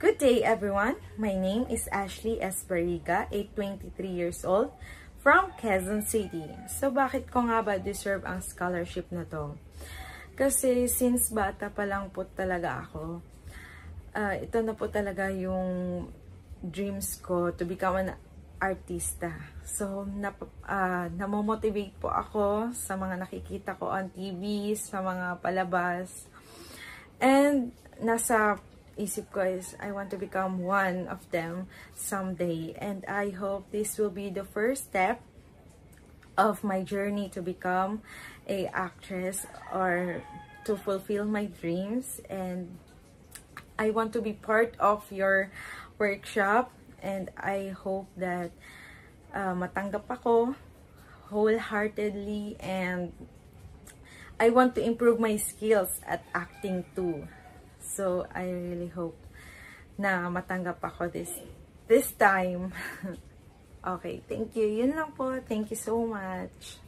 Good day everyone! My name is Ashley Esperiga, 23 years old, from Quezon City. So bakit ko nga ba deserve ang scholarship na to? Kasi since bata pa lang po talaga ako, ito na po talaga yung dreams ko to become an artista. So namomotivate po ako sa mga nakikita ko on TV, sa mga palabas. And nasa isip ko is I want to become one of them someday, and I hope this will be the first step of my journey to become a actress or to fulfill my dreams. And I want to be part of your workshop, and I hope that matanggap ako wholeheartedly, and I want to improve my skills at acting too. So, I really hope na matanggap ako this time. Okay, thank you. Yun lang po. Thank you so much.